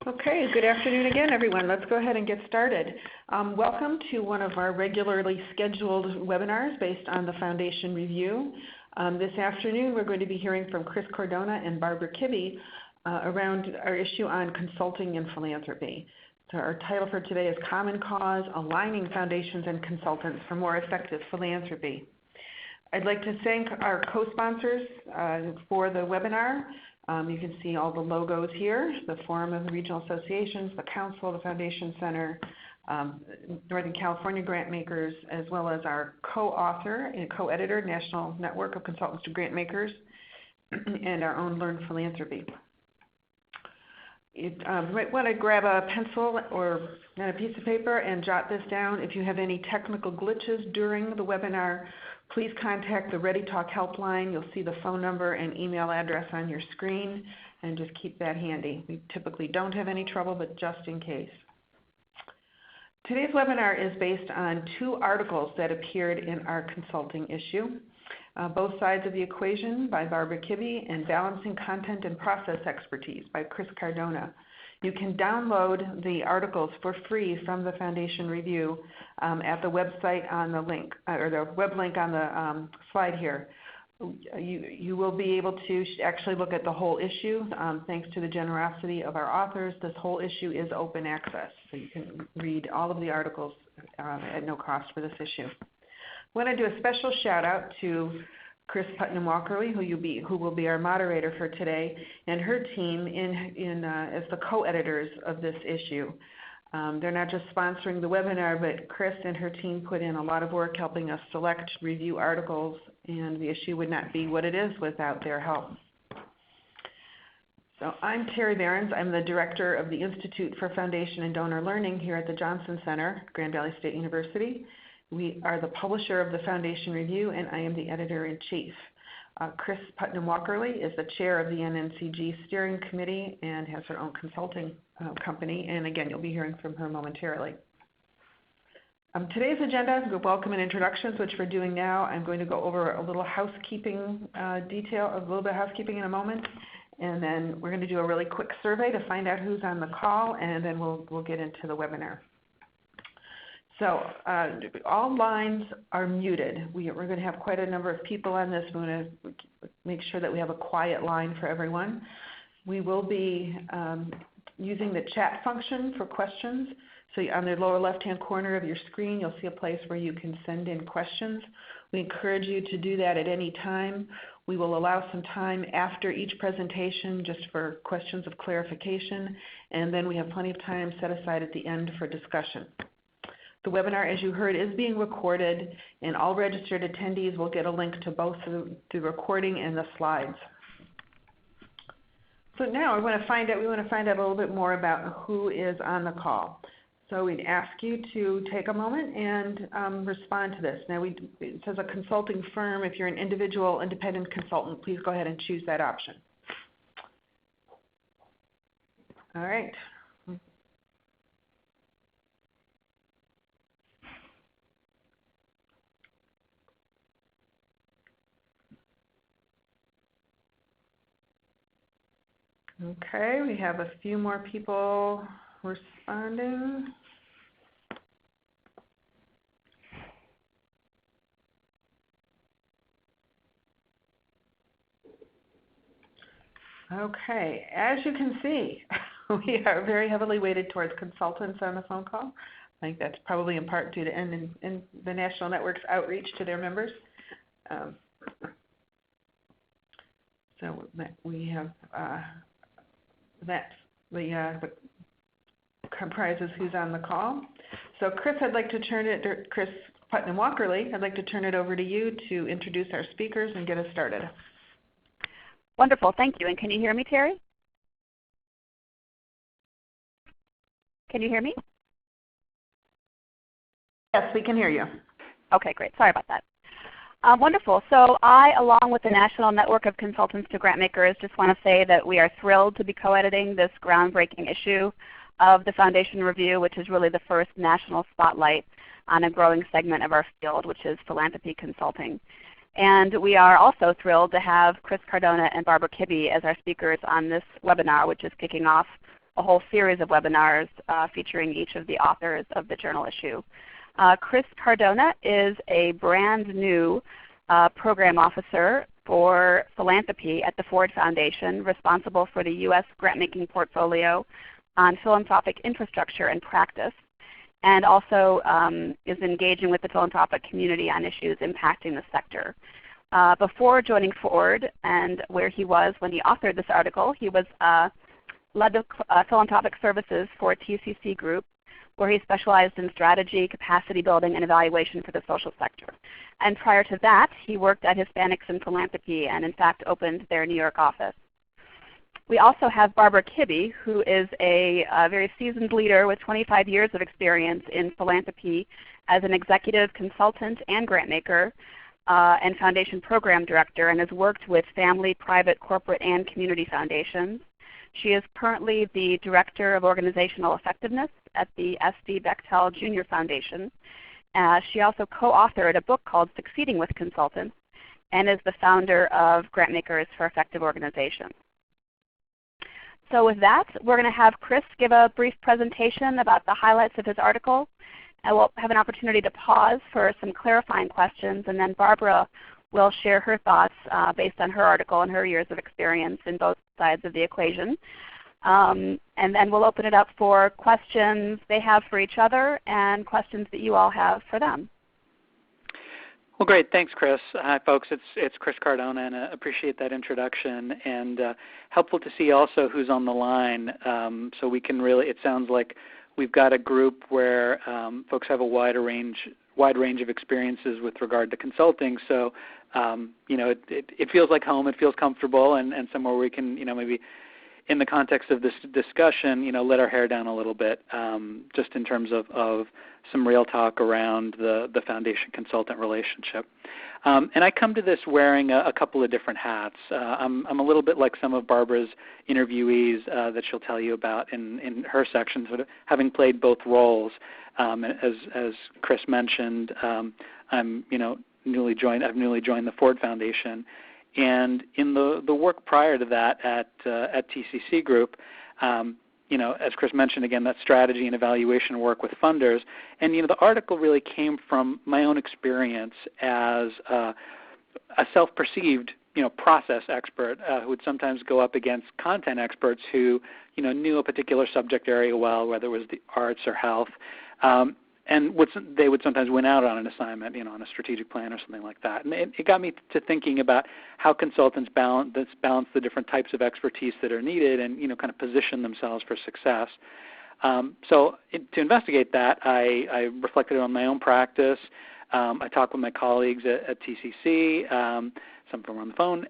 Okay, good afternoon again, everyone. Let's go ahead and get started. Welcome to one of our regularly scheduled webinars based on the Foundation Review. This afternoon, we're going to be hearing from Chris Cardona and Barbara Kibbe around our issue on consulting and philanthropy. So our title for today is Common Cause, Aligning Foundations and Consultants for More Effective Philanthropy. I'd like to thank our co-sponsors for the webinar. You can see all the logos here, the Forum of the Regional Associations, the Council, the Foundation Center, Northern California Grantmakers, as well as our co-author and co-editor, National Network of Consultants to Grantmakers, and our own Learn Philanthropy. You might want to grab a pencil or a piece of paper and jot this down. If you have any technical glitches during the webinar, please contact the ReadyTalk Helpline. You'll see the phone number and email address on your screen, and just keep that handy. We typically don't have any trouble, but just in case. Today's webinar is based on 2 articles that appeared in our consulting issue. Both Sides of the Equation by Barbara Kibbe and Balancing Content and Process Expertise by Chris Cardona. You can download the articles for free from the Foundation Review at the website on the link, or the web link on the slide here. You will be able to actually look at the whole issue. Thanks to the generosity of our authors, this whole issue is open access, so you can read all of the articles at no cost for this issue. I want to do a special shout out to Chris Putnam who will be our moderator for today, and her team as the co-editors of this issue. They're not just sponsoring the webinar, but Chris and her team put in a lot of work helping us select, review articles, and the issue would not be what it is without their help. So I'm Terry Behrens. I'm the director of the Institute for Foundation and Donor Learning here at the Johnson Center, Grand Valley State University. We are the publisher of the Foundation Review, and I am the editor-in-chief. Chris Putnam-Walkerly is the chair of the NNCG Steering Committee and has her own consulting company. And again, you'll be hearing from her momentarily. Today's agenda is welcome and introductions, which we're doing now. I'm going to go over a little housekeeping a little bit of housekeeping in a moment. And then we're going to do a really quick survey to find out who's on the call, and then we'll get into the webinar. So all lines are muted. We're going to have quite a number of people on this. We're going to make sure that we have a quiet line for everyone. We will be using the chat function for questions. So on the lower left-hand corner of your screen, you'll see a place where you can send in questions. We encourage you to do that at any time. We will allow some time after each presentation just for questions of clarification, and then we have plenty of time set aside at the end for discussion. The webinar, as you heard, is being recorded, and all registered attendees will get a link to both the recording and the slides. So now we want to find out a little bit more about who is on the call. So we'd ask you to take a moment and respond to this. Now it says a consulting firm. If you're an individual independent consultant, please go ahead and choose that option. All right. Okay, we have a few more people responding. Okay, as you can see, we are very heavily weighted towards consultants on the phone call. I think that's probably in part due to in the National Network's outreach to their members. So we have that comprises who's on the call. So Chris Putnam-Walkerly, I'd like to turn it over to you to introduce our speakers and get us started. Wonderful, thank you. And can you hear me, Terry? Can you hear me? Yes, we can hear you. Okay, great. Sorry about that. Wonderful. So I, along with the National Network of Consultants to Grantmakers, just want to say that we are thrilled to be co-editing this groundbreaking issue of the Foundation Review, which is really the first national spotlight on a growing segment of our field, which is philanthropy consulting. And we are also thrilled to have Chris Cardona and Barbara Kibbe as our speakers on this webinar, which is kicking off a whole series of webinars featuring each of the authors of the journal issue. Chris Cardona is a brand new program officer for philanthropy at the Ford Foundation, responsible for the U.S. grant-making portfolio on philanthropic infrastructure and practice, and also is engaging with the philanthropic community on issues impacting the sector. Before joining Ford and where he was when he authored this article, he was led the philanthropic services for TCC Group, where he specialized in strategy, capacity building, and evaluation for the social sector. And prior to that, he worked at Hispanics in Philanthropy and in fact opened their New York office. We also have Barbara Kibbe, who is a very seasoned leader with 25 years of experience in philanthropy as an executive consultant and grant maker and foundation program director, and has worked with family, private, corporate, and community foundations. She is currently the Director of Organizational Effectiveness at the S.D. Bechtel Jr. Foundation. She also co-authored a book called Succeeding with Consultants and is the founder of Grantmakers for Effective Organizations. So with that, we're going to have Chris give a brief presentation about the highlights of his article, and we'll have an opportunity to pause for some clarifying questions, and then Barbara will share her thoughts based on her article and her years of experience in both sides of the equation. And then we'll open it up for questions they have for each other and questions that you all have for them. Well, great. Thanks, Chris. Hi, folks. It's Chris Cardona, and I appreciate that introduction. And helpful to see also who's on the line, so we can really. It sounds like we've got a group where folks have a wide range of experiences with regard to consulting. So it feels like home. It feels comfortable, and somewhere we can maybe in the context of this discussion let our hair down a little bit, just in terms of some real talk around the foundation consultant relationship. And I come to this wearing a couple of different hats. I'm a little bit like some of Barbara's interviewees that she'll tell you about in her section, sort of having played both roles. As Chris mentioned, I've newly joined the Ford Foundation, and in the work prior to that at TCC Group, as Chris mentioned, again, that strategy and evaluation work with funders. And the article really came from my own experience as a self-perceived process expert who would sometimes go up against content experts who knew a particular subject area well, whether it was the arts or health. And they would sometimes win out on an assignment, on a strategic plan or something like that. And it got me to thinking about how consultants balance the different types of expertise that are needed and, kind of position themselves for success. So to investigate that, I reflected on my own practice. I talked with my colleagues at TCC, some of them were on the phone,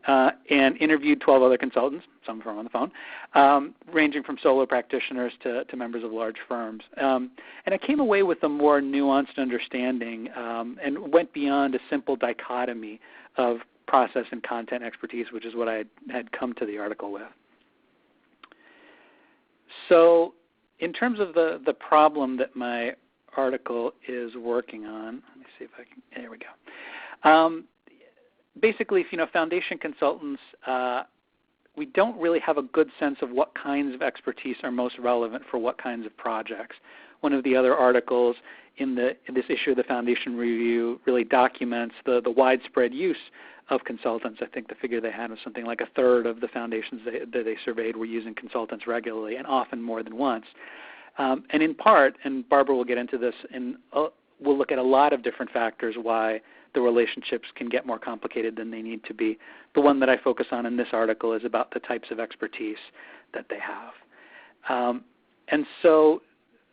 and interviewed 12 other consultants, some of them were on the phone, ranging from solo practitioners to members of large firms. And I came away with a more nuanced understanding and went beyond a simple dichotomy of process and content expertise, which is what I had come to the article with. So in terms of the problem that my article is working on, let me see if I can, there we go. Basically, foundation consultants, we don't really have a good sense of what kinds of expertise are most relevant for what kinds of projects. One of the other articles in this issue of the Foundation Review really documents the widespread use of consultants. I think the figure they had was something like a third of the foundations that they surveyed were using consultants regularly, and often more than once. And in part, and Barbara will get into this, and we'll look at a lot of different factors why the relationships can get more complicated than they need to be. The one that I focus on in this article is about the types of expertise that they have. And so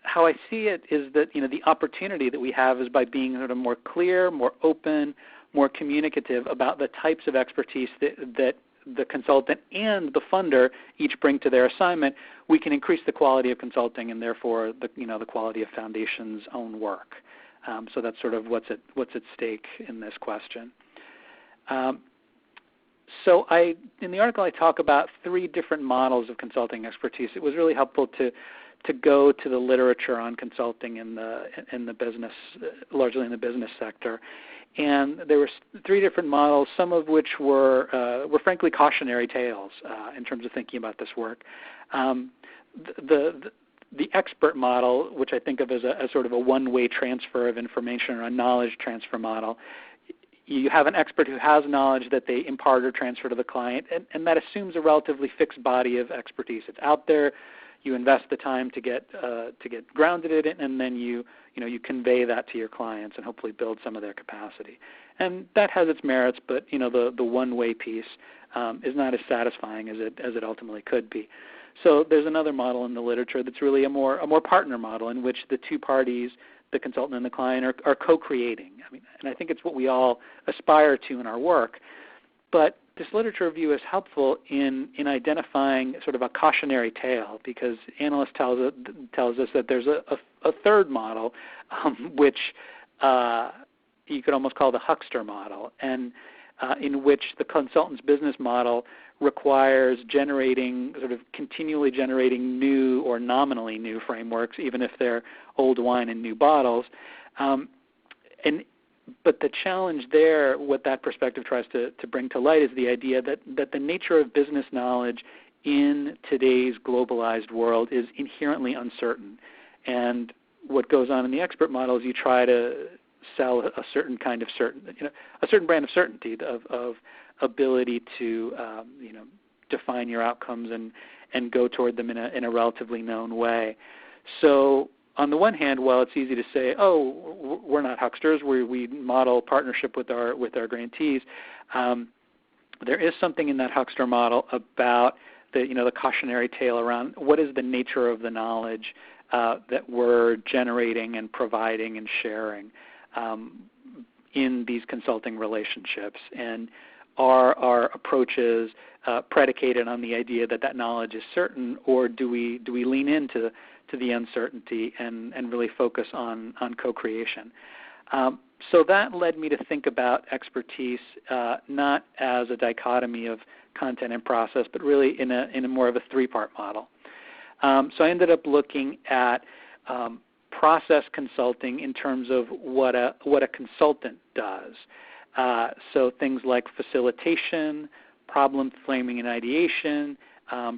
how I see it is that the opportunity that we have is by being sort of more clear, more open, more communicative about the types of expertise that the consultant and the funder each bring to their assignment, we can increase the quality of consulting and therefore the quality of Foundation's own work. So that's sort of what's at stake in this question. So in the article I talk about 3 different models of consulting expertise. It was really helpful to go to the literature on consulting in the business, largely in the business sector. And there were 3 different models, some of which were frankly cautionary tales in terms of thinking about this work. the expert model, which I think of as sort of a one-way transfer of information or a knowledge transfer model, you have an expert who has knowledge that they impart or transfer to the client, and that assumes a relatively fixed body of expertise. It's out there. You invest the time to get grounded in it, and then you convey that to your clients and hopefully build some of their capacity. And that has its merits, but the one-way piece is not as satisfying as it ultimately could be. So there's another model in the literature that's really a more partner model in which the two parties, the consultant and the client, are co-creating. And I think it's what we all aspire to in our work. But this literature review is helpful in identifying sort of a cautionary tale, because analysts tells us that there's a third model, which you could almost call the huckster model, and in which the consultant's business model requires continually generating new or nominally new frameworks, even if they're old wine in new bottles. But the challenge there, what that perspective tries to bring to light, is the idea that the nature of business knowledge in today's globalized world is inherently uncertain. And what goes on in the expert model is you try to sell a certain kind of a certain brand of certainty, of ability to define your outcomes and go toward them in a relatively known way. So on the one hand, while it's easy to say, oh, we're not hucksters, we model partnership with our grantees, there is something in that huckster model about the cautionary tale around what is the nature of the knowledge that we're generating and providing and sharing in these consulting relationships, and are our approaches predicated on the idea that knowledge is certain, or do we lean into the uncertainty and really focus on co-creation? So that led me to think about expertise not as a dichotomy of content and process, but really in a more of a three-part model. So I ended up looking at process consulting in terms of what a consultant does. So things like facilitation, problem framing and ideation,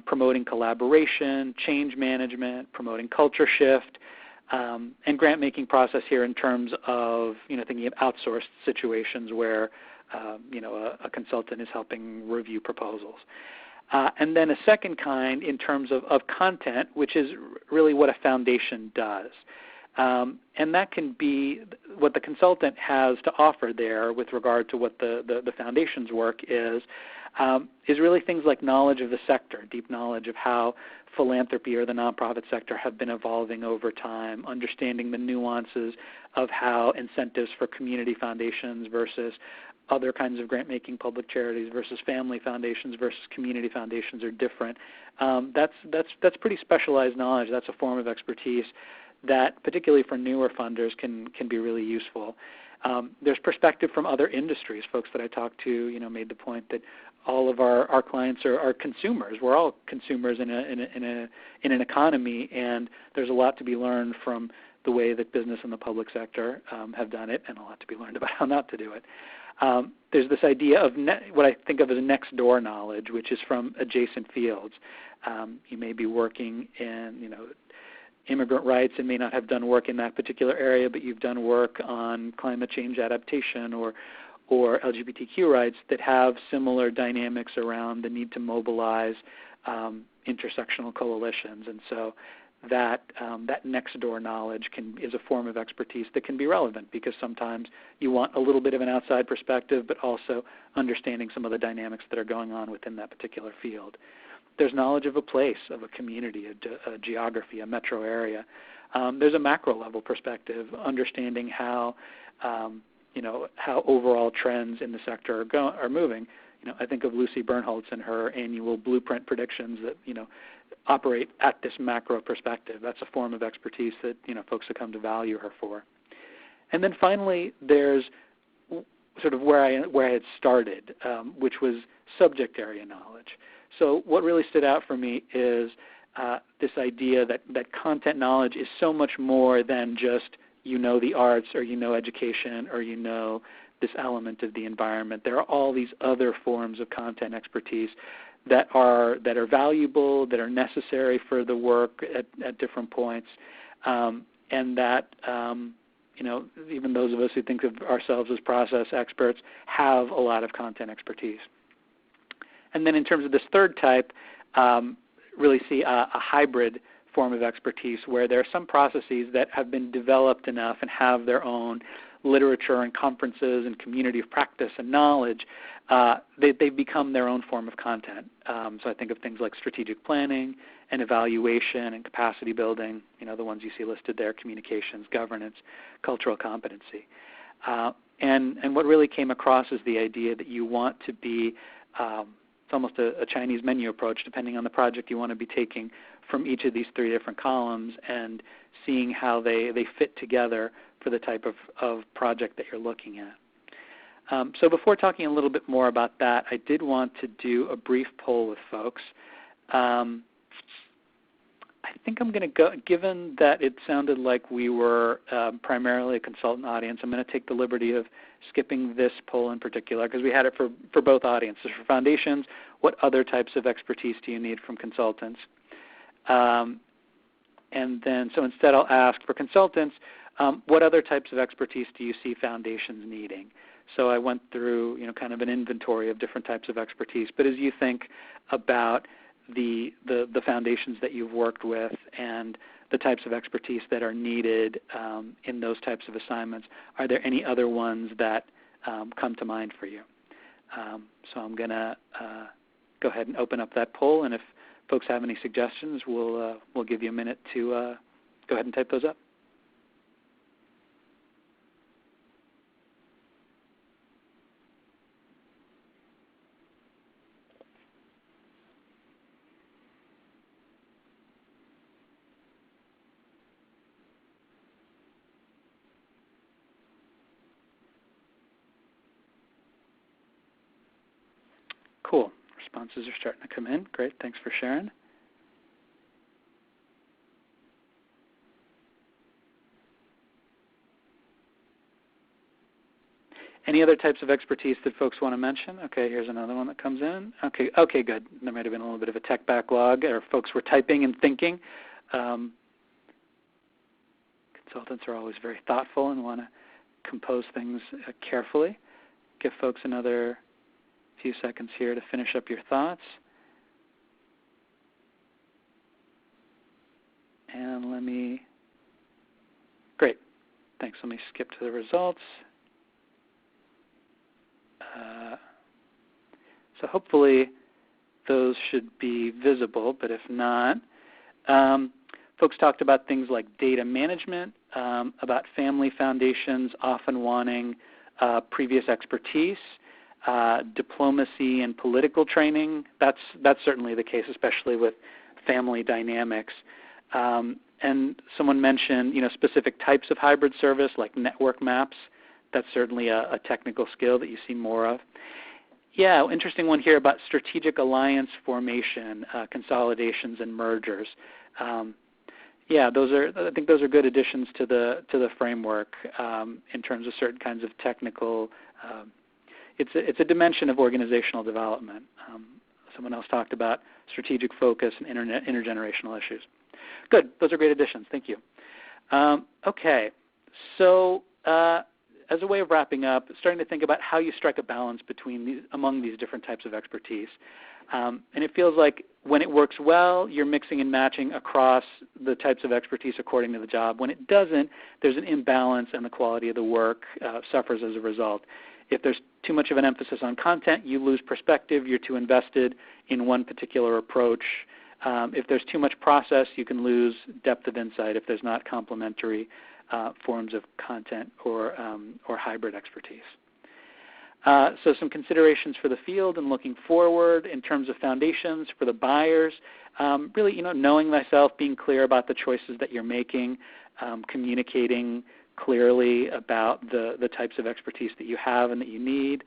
promoting collaboration, change management, promoting culture shift, and grant-making process here in terms of thinking of outsourced situations where a consultant is helping review proposals. And then a second kind in terms of content, which is really what a foundation does. And that can be what the consultant has to offer there with regard to what the foundation's work is really things like knowledge of the sector, deep knowledge of how philanthropy or the nonprofit sector have been evolving over time, understanding the nuances of how incentives for community foundations versus other kinds of grant-making public charities versus family foundations versus community foundations are different. That's pretty specialized knowledge. That's a form of expertise that, particularly for newer funders, can be really useful. There's perspective from other industries. Folks that I talked to, made the point that all of our clients are consumers. We're all consumers in an economy, and there's a lot to be learned from the way that business and the public sector have done it, and a lot to be learned about how not to do it. There's this idea of what I think of as next door knowledge, which is from adjacent fields. You may be working in, immigrant rights and may not have done work in that particular area, but you've done work on climate change adaptation or LGBTQ rights that have similar dynamics around the need to mobilize intersectional coalitions. And so that next door knowledge is a form of expertise that can be relevant, because sometimes you want a little bit of an outside perspective, but also understanding some of the dynamics that are going on within that particular field. There's knowledge of a place, of a community, a geography, a metro area. There's a macro level perspective, understanding how overall trends in the sector are moving. I think of Lucy Bernholtz and her annual blueprint predictions that operate at this macro perspective. That's a form of expertise that folks have come to value her for. And then finally, there's sort of where I had started, which was subject area knowledge. So what really stood out for me is this idea that content knowledge is so much more than just the arts, or education, or this element of the environment. There are all these other forms of content expertise that are valuable, that are necessary for the work at different points, and that even those of us who think of ourselves as process experts have a lot of content expertise. And then in terms of this third type, really see a hybrid form of expertise where there are some processes that have been developed enough and have their own literature and conferences and community of practice and knowledge, they've become their own form of content. So I think of things like strategic planning and evaluation and capacity building, the ones you see listed there, communications, governance, cultural competency. And what really came across is the idea that you want to be, it's almost a Chinese menu approach, depending on the project you want to be taking from each of these three different columns and seeing how they fit together for the type of project that you're looking at. So before talking a little bit more about that, I did want to do a brief poll with folks. I think I'm going to go, given that it sounded like we were primarily a consultant audience, I'm going to take the liberty of skipping this poll in particular because we had it for both audiences. For foundations, what other types of expertise do you need from consultants? And then, so instead I'll ask for consultants, what other types of expertise do you see foundations needing? So I went through, kind of an inventory of different types of expertise. But as you think about the foundations that you've worked with and the types of expertise that are needed in those types of assignments, are there any other ones that come to mind for you? So I'm going to go ahead and open up that poll, and if folks have any suggestions, we'll give you a minute to go ahead and type those up. Cool. Responses are starting to come in. Great. Thanks for sharing. Any other types of expertise that folks want to mention? Okay, here's another one that comes in. Okay, good. There might have been a little bit of a tech backlog, or folks were typing and thinking. Consultants are always very thoughtful and want to compose things carefully. Give folks another few seconds here to finish up your thoughts. And great, thanks. Let me skip to the results. So hopefully those should be visible, but if not, folks talked about things like data management, about family foundations often wanting previous expertise, diplomacy and political training. That's certainly the case, especially with family dynamics. And someone mentioned, specific types of hybrid service like network maps. That's certainly a technical skill that you see more of. Yeah, interesting one here about strategic alliance formation, consolidations, and mergers. Yeah, I think those are good additions to the framework in terms of certain kinds of technical. It's a dimension of organizational development. Someone else talked about strategic focus and intergenerational issues. Good. Those are great additions. Thank you. Okay. So as a way of wrapping up, starting to think about how you strike a balance among these different types of expertise. And it feels like when it works well, you're mixing and matching across the types of expertise according to the job. When it doesn't, there's an imbalance and the quality of the work suffers as a result. If there's too much of an emphasis on content, you lose perspective. You're too invested in one particular approach. If there's too much process, you can lose depth of insight if there's not complementary forms of content or hybrid expertise. So some considerations for the field and looking forward in terms of foundations for the buyers. Really, knowing thyself, being clear about the choices that you're making, communicating clearly about the types of expertise that you have and that you need,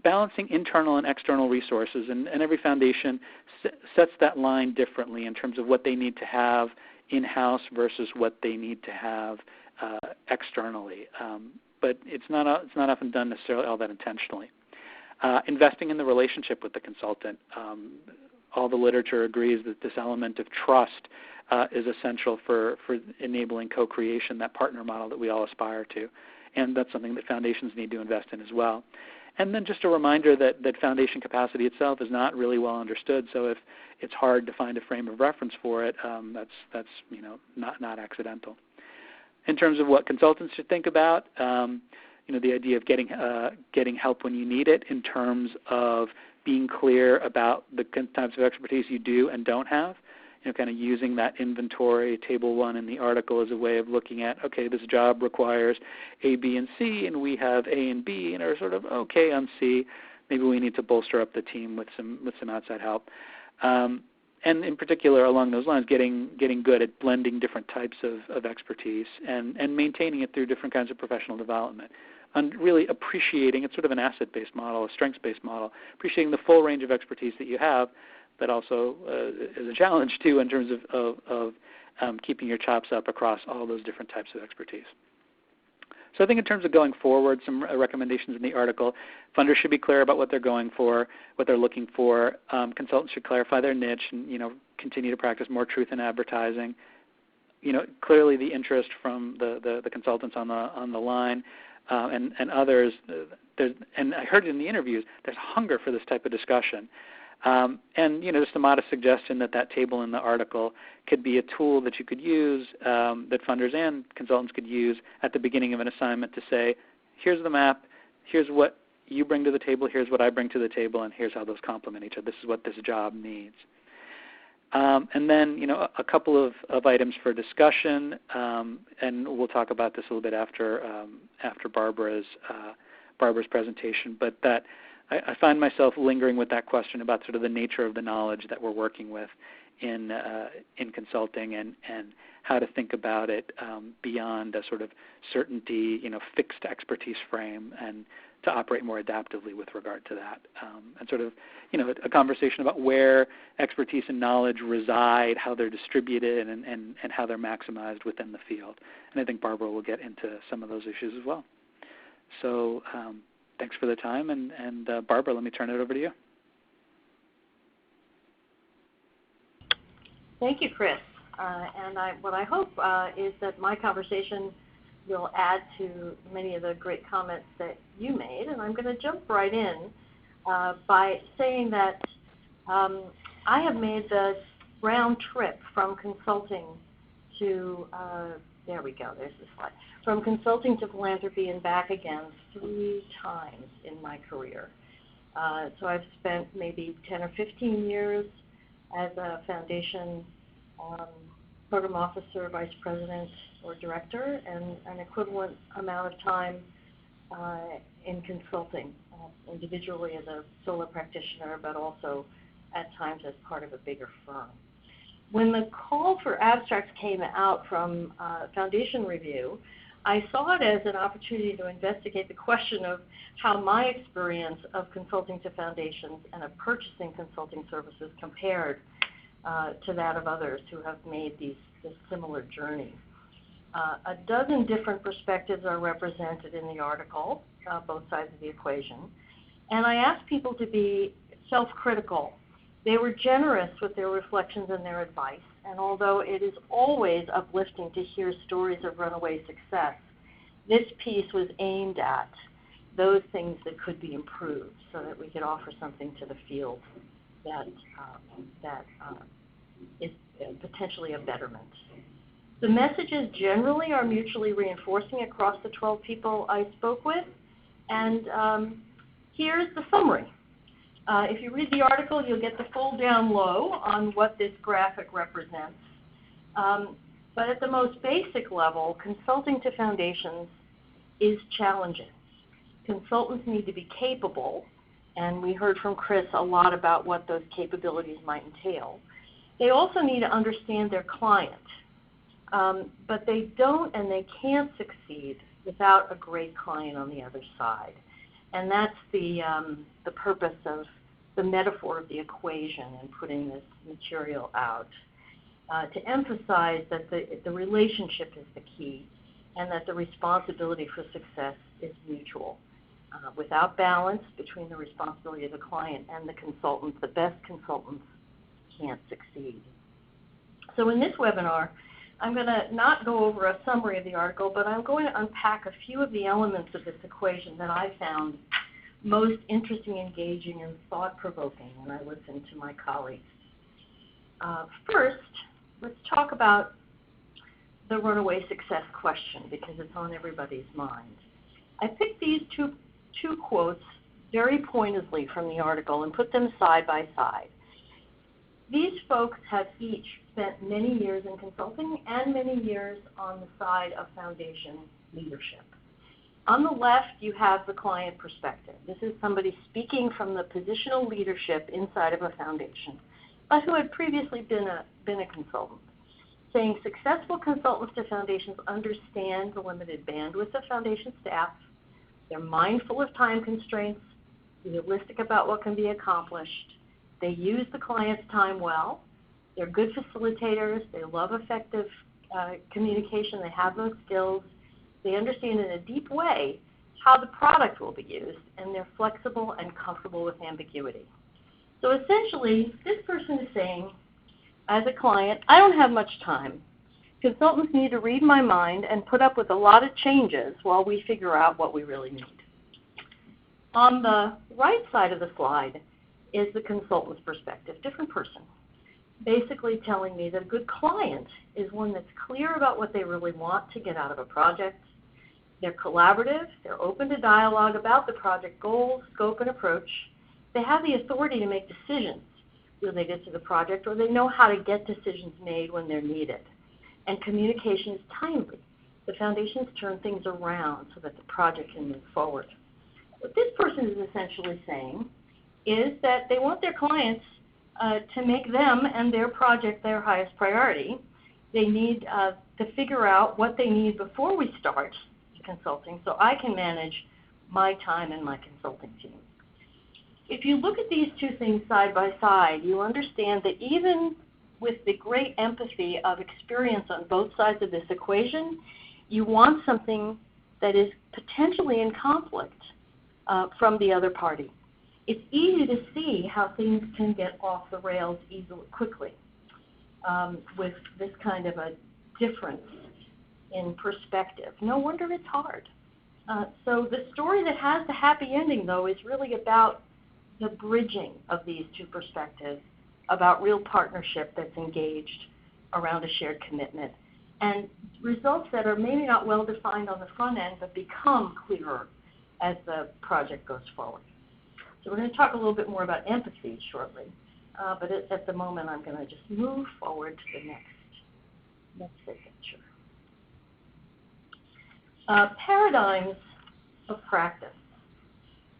balancing internal and external resources, and every foundation sets that line differently in terms of what they need to have in-house versus what they need to have externally. But it's not often done necessarily all that intentionally. Investing in the relationship with the consultant. All the literature agrees that this element of trust is essential for enabling co-creation, that partner model that we all aspire to. And that's something that foundations need to invest in as well. And then just a reminder that foundation capacity itself is not really well understood. So if it's hard to find a frame of reference for it, that's not accidental. In terms of what consultants should think about, the idea of getting help when you need it, in terms of being clear about the types of expertise you do and don't have. Kind of using that inventory, table 1 in the article, as a way of looking at, okay, this job requires A, B, and C, and we have A and B, and are sort of okay on C. Maybe we need to bolster up the team with some outside help. And in particular, along those lines, getting good at blending different types of expertise and maintaining it through different kinds of professional development. And really appreciating, it's sort of an asset-based model, a strengths-based model, appreciating the full range of expertise that you have, but also is a challenge too in terms of keeping your chops up across all those different types of expertise. So I think in terms of going forward, some recommendations in the article: funders should be clear about what they're going for, what they're looking for. Consultants should clarify their niche and continue to practice more truth in advertising. Clearly the interest from the consultants on the line and others. And I heard it in the interviews. There's hunger for this type of discussion. And just a modest suggestion that table in the article could be a tool that you could use, that funders and consultants could use at the beginning of an assignment to say, here's the map, here's what you bring to the table, here's what I bring to the table, and here's how those complement each other. This is what this job needs. And then, a couple of items for discussion, and we'll talk about this a little bit after Barbara's presentation, but that I find myself lingering with that question about sort of the nature of the knowledge that we're working with in consulting, and how to think about it beyond a sort of certainty, fixed expertise frame, and to operate more adaptively with regard to that. And sort of, a conversation about where expertise and knowledge reside, how they're distributed, and how they're maximized within the field. And I think Barbara will get into some of those issues as well. So thanks for the time, and Barbara, let me turn it over to you. Thank you, Chris. And what I hope is that my conversation will add to many of the great comments that you made. And I'm going to jump right in by saying that I have made the round trip from consulting to, there we go, there's the slide, from consulting to philanthropy and back again 3 times in my career. So I've spent maybe 10 or 15 years as a foundation program officer, vice president, or director, and an equivalent amount of time in consulting, individually as a solo practitioner, but also at times as part of a bigger firm. When the call for abstracts came out from Foundation Review, I saw it as an opportunity to investigate the question of how my experience of consulting to foundations and of purchasing consulting services compared to that of others who have made this similar journey. A dozen different perspectives are represented in the article, both sides of the equation, and I asked people to be self-critical. They were generous with their reflections and their advice, and although it is always uplifting to hear stories of runaway success, this piece was aimed at those things that could be improved so that we could offer something to the field that is potentially a betterment. The messages generally are mutually reinforcing across the 12 people I spoke with, and here's the summary. If you read the article, you'll get the full down low on what this graphic represents. But at the most basic level, consulting to foundations is challenging. Consultants need to be capable, and we heard from Chris a lot about what those capabilities might entail. They also need to understand their client, but they don't and they can't succeed without a great client on the other side. And that's the purpose of the metaphor of the equation and putting this material out, to emphasize that the relationship is the key and that the responsibility for success is mutual. Without balance between the responsibility of the client and the consultant, the best consultants can't succeed. So in this webinar, I'm going to not go over a summary of the article, but I'm going to unpack a few of the elements of this equation that I found most interesting, engaging, and thought-provoking when I listened to my colleagues. First, let's talk about the runaway success question because it's on everybody's mind. I picked these two quotes very pointedly from the article and put them side by side. These folks have each spent many years in consulting and many years on the side of foundation leadership. On the left, you have the client perspective. This is somebody speaking from the positional leadership inside of a foundation, but who had previously been a consultant, saying successful consultants to foundations understand the limited bandwidth of foundation staff. They're mindful of time constraints, realistic about what can be accomplished. They use the client's time well. They're good facilitators. They love effective communication. They have those skills. They understand in a deep way how the product will be used, and they're flexible and comfortable with ambiguity. So essentially, this person is saying, as a client, I don't have much time. Consultants need to read my mind and put up with a lot of changes while we figure out what we really need. On the right side of the slide is the consultant's perspective, different person, basically telling me that a good client is one that's clear about what they really want to get out of a project. They're collaborative, they're open to dialogue about the project goals, scope, and approach. They have the authority to make decisions related to the project, or they know how to get decisions made when they're needed. And communication is timely. The foundations turn things around so that the project can move forward. What this person is essentially saying is that they want their clients to make them and their project their highest priority. They need to figure out what they need before we start consulting so I can manage my time and my consulting team. If you look at these two things side by side, you understand that even with the great empathy of experience on both sides of this equation, you want something that is potentially in conflict from the other party. It's easy to see how things can get off the rails quickly with this kind of a difference in perspective. No wonder it's hard. So the story that has the happy ending, though, is really about the bridging of these two perspectives, about real partnership that's engaged around a shared commitment, and results that are maybe not well defined on the front end, but become clearer as the project goes forward. So we're going to talk a little bit more about empathy shortly, but at the moment I'm going to just move forward to the next signature. Paradigms of practice.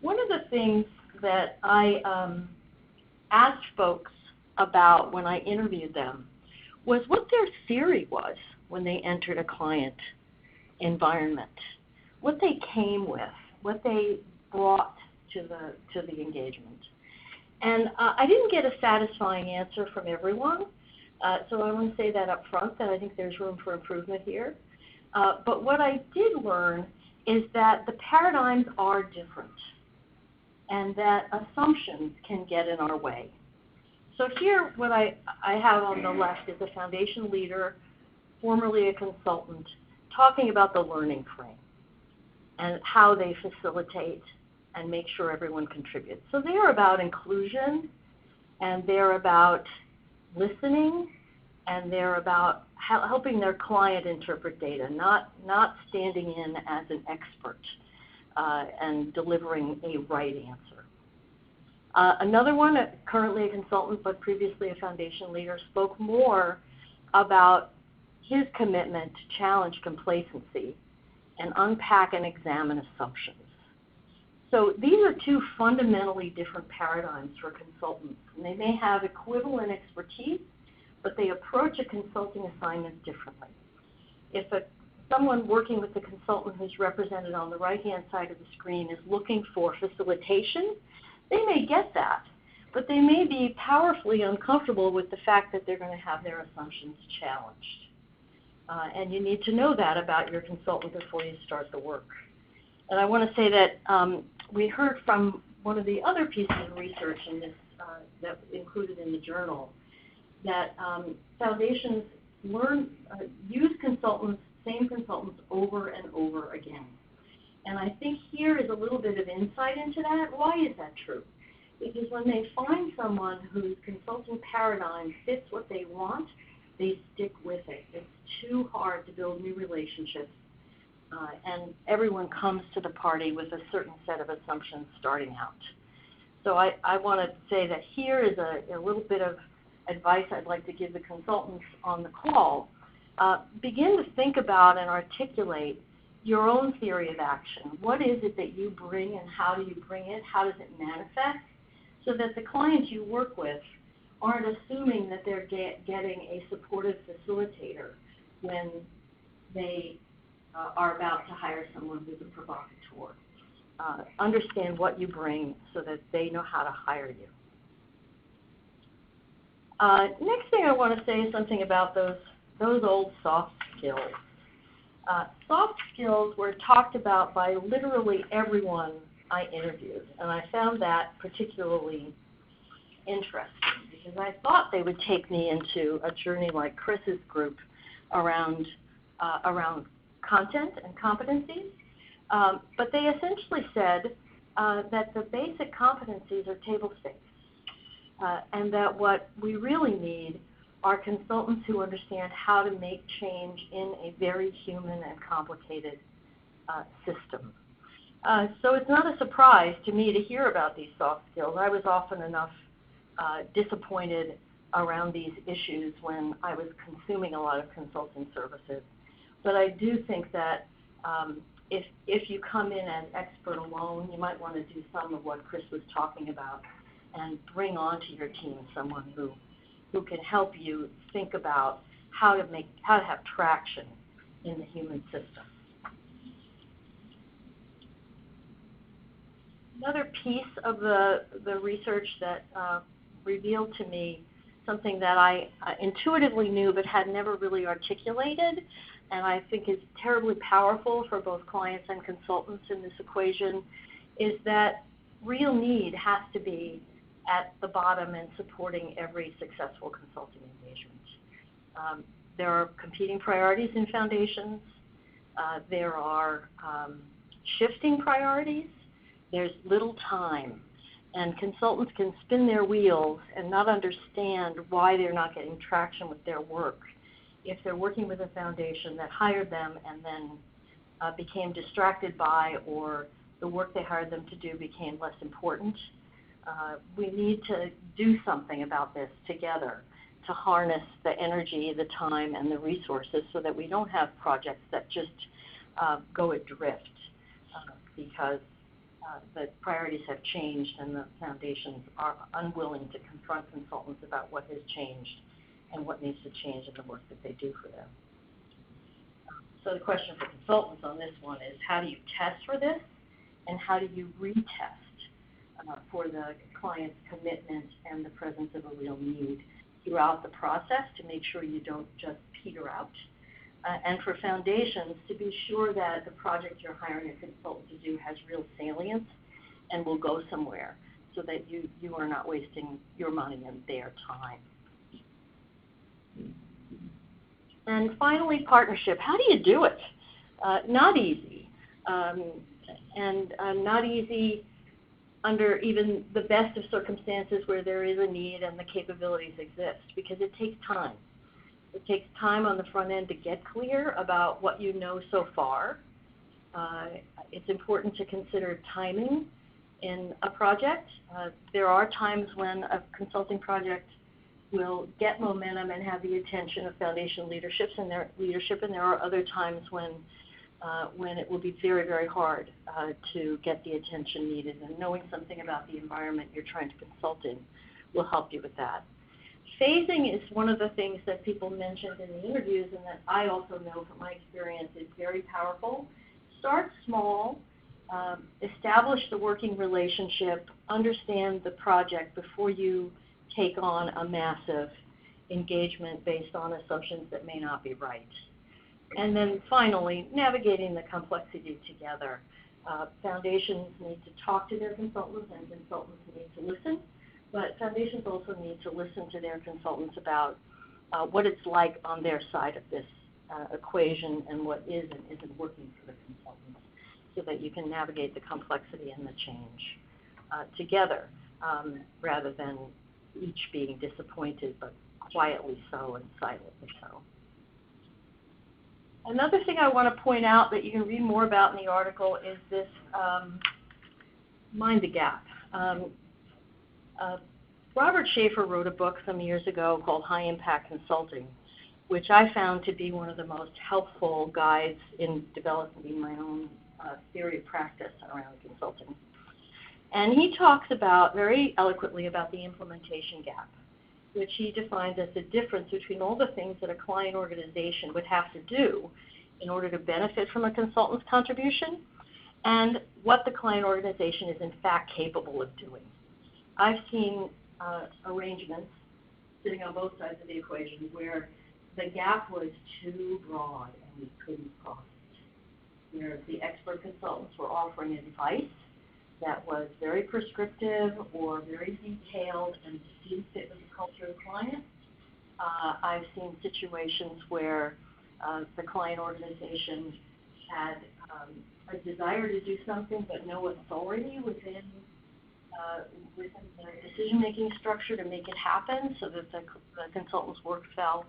One of the things that I asked folks about when I interviewed them was what their theory was when they entered a client environment, what they came with, what they brought to the engagement. And I didn't get a satisfying answer from everyone, so I want to say that up front, that I think there's room for improvement here. But what I did learn is that the paradigms are different and that assumptions can get in our way. So here, what I have on the left is a foundation leader, formerly a consultant, talking about the learning frame and how they facilitate and make sure everyone contributes. So they're about inclusion, and they're about listening, and they're about helping their client interpret data, not standing in as an expert and delivering a right answer. Another one, currently a consultant but previously a foundation leader, spoke more about his commitment to challenge complacency and unpack and examine assumptions. So these are two fundamentally different paradigms for consultants, and they may have equivalent expertise, but they approach a consulting assignment differently. If someone working with the consultant who's represented on the right-hand side of the screen is looking for facilitation, they may get that, but they may be powerfully uncomfortable with the fact that they're going to have their assumptions challenged. And you need to know that about your consultant before you start the work. And I want to say that we heard from one of the other pieces of research in this that was included in the journal that foundations use same consultants over and over again. And I think here is a little bit of insight into that. Why is that true? Because when they find someone whose consulting paradigm fits what they want, they stick with it. It's too hard to build new relationships, and everyone comes to the party with a certain set of assumptions starting out. So I want to say that here is a little bit of advice I'd like to give the consultants on the call. Begin to think about and articulate your own theory of action. What is it that you bring and how do you bring it? How does it manifest? So that the clients you work with aren't assuming that they're getting a supportive facilitator when they are about to hire someone who's a provocateur. Understand what you bring so that they know how to hire you. Next thing I want to say is something about those old soft skills. Soft skills were talked about by literally everyone I interviewed, and I found that particularly interesting because I thought they would take me into a journey like Chris's group around content and competencies, but they essentially said that the basic competencies are table stakes, and that what we really need are consultants who understand how to make change in a very human and complicated system. So it's not a surprise to me to hear about these soft skills. I was often enough disappointed around these issues when I was consuming a lot of consulting services. But I do think that if you come in as expert alone, you might want to do some of what Chris was talking about and bring onto your team someone who can help you think about how to have traction in the human system. Another piece of the research that revealed to me something that I intuitively knew but had never really articulated, and I think is terribly powerful for both clients and consultants in this equation, is that real need has to be at the bottom and supporting every successful consulting engagement. There are competing priorities in foundations. There are shifting priorities. There's little time. And consultants can spin their wheels and not understand why they're not getting traction with their work if they're working with a foundation that hired them and then became distracted by, or the work they hired them to do became less important. We need to do something about this together to harness the energy, the time, and the resources so that we don't have projects that just go adrift because the priorities have changed and the foundations are unwilling to confront consultants about what has changed and what needs to change in the work that they do for them. So the question for consultants on this one is, how do you test for this, and how do you retest for the client's commitment and the presence of a real need throughout the process to make sure you don't just peter out? And for foundations, to be sure that the project you're hiring a consultant to do has real salience and will go somewhere so that you are not wasting your money and their time. And finally, partnership. How do you do it? Not easy. And not easy under even the best of circumstances where there is a need and the capabilities exist, because it takes time. It takes time on the front end to get clear about what you know so far. It's important to consider timing in a project. There are times when a consulting project will get momentum and have the attention of foundation leadership, and there are other times when it will be very, very hard to get the attention needed. And knowing something about the environment you're trying to consult in will help you with that. Phasing is one of the things that people mentioned in the interviews, and that I also know from my experience is very powerful. Start small, establish the working relationship, understand the project before you take on a massive engagement based on assumptions that may not be right. And then finally, navigating the complexity together. Foundations need to talk to their consultants, and consultants need to listen. But foundations also need to listen to their consultants about what it's like on their side of this equation and what is and isn't working for the consultants, so that you can navigate the complexity and the change together, rather than each being disappointed, but quietly so and silently so. Another thing I want to point out that you can read more about in the article is this mind the gap. Robert Schaefer wrote a book some years ago called High Impact Consulting, which I found to be one of the most helpful guides in developing my own theory of practice around consulting. And he talks about, very eloquently, about the implementation gap, which he defines as the difference between all the things that a client organization would have to do in order to benefit from a consultant's contribution and what the client organization is in fact capable of doing. I've seen arrangements sitting on both sides of the equation where the gap was too broad and we couldn't cross it, where the expert consultants were offering advice that was very prescriptive or very detailed and didn't fit with the culture of the client. I've seen situations where the client organization had a desire to do something but no authority within the decision-making structure to make it happen, so that the consultant's work fell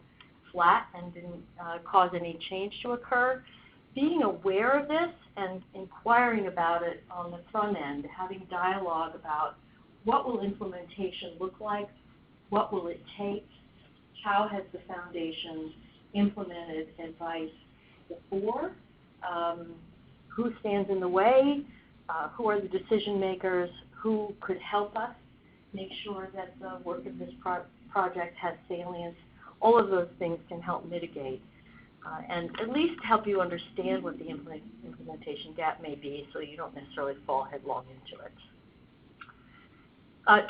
flat and didn't cause any change to occur. Being aware of this and inquiring about it on the front end, having dialogue about what will implementation look like, what will it take, how has the foundation implemented advice before, who stands in the way, who are the decision makers, who could help us make sure that the work of this project has salience. All of those things can help mitigate and at least help you understand what the implementation gap may be, so you don't necessarily fall headlong into it.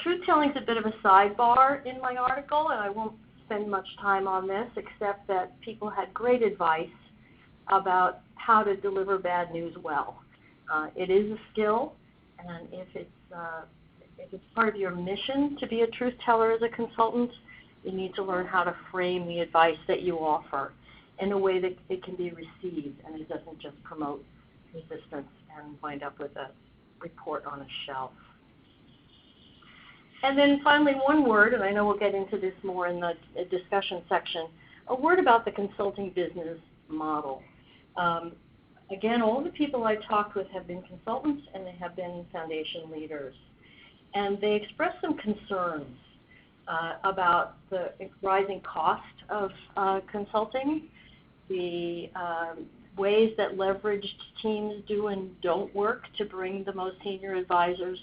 Truth-telling is a bit of a sidebar in my article, and I won't spend much time on this, except that people had great advice about how to deliver bad news well. It is a skill, and if it's part of your mission to be a truth teller as a consultant, you need to learn how to frame the advice that you offer in a way that it can be received and it doesn't just promote resistance and wind up with a report on a shelf. And then finally, one word, and I know we'll get into this more in the discussion section, a word about the consulting business model. Again, all the people I talked with have been consultants and they have been foundation leaders. And they expressed some concerns about the rising cost of consulting, the ways that leveraged teams do and don't work to bring the most senior advisors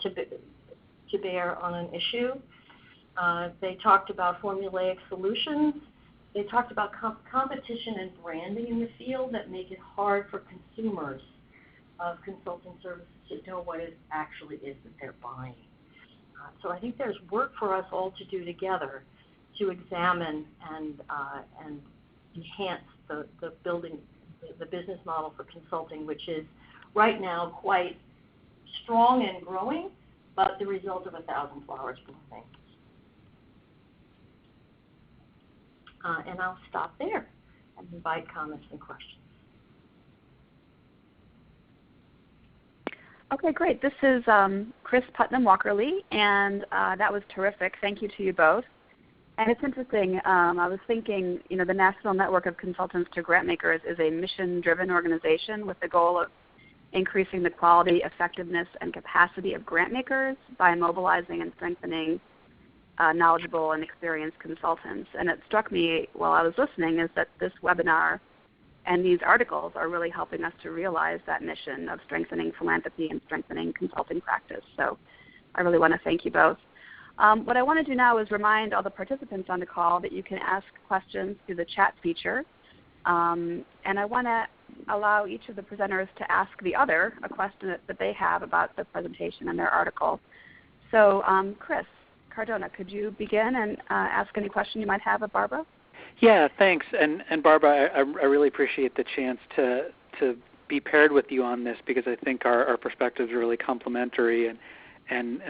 to bear on an issue. They talked about formulaic solutions. They talked about competition and branding in the field that make it hard for consumers of consulting services to know what it actually is that they're buying. So I think there's work for us all to do together to examine and enhance the business model for consulting, which is right now quite strong and growing, but the result of 1,000 flowers blooming. And I'll stop there and invite comments and questions. Okay, great. This is Chris Putnam Walkerly, and that was terrific. Thank you to you both. And it's interesting, I was thinking, the National Network of Consultants to Grantmakers is a mission-driven organization with the goal of increasing the quality, effectiveness, and capacity of grantmakers by mobilizing and strengthening knowledgeable and experienced consultants. And it struck me while I was listening is that this webinar and these articles are really helping us to realize that mission of strengthening philanthropy and strengthening consulting practice. So I really want to thank you both. What I want to do now is remind all the participants on the call that you can ask questions through the chat feature. And I want to allow each of the presenters to ask the other a question that they have about the presentation and their article. So Chris Cardona, could you begin and ask any question you might have of Barbara? Yeah, thanks. And Barbara, I really appreciate the chance to be paired with you on this because I think our perspectives are really complementary, and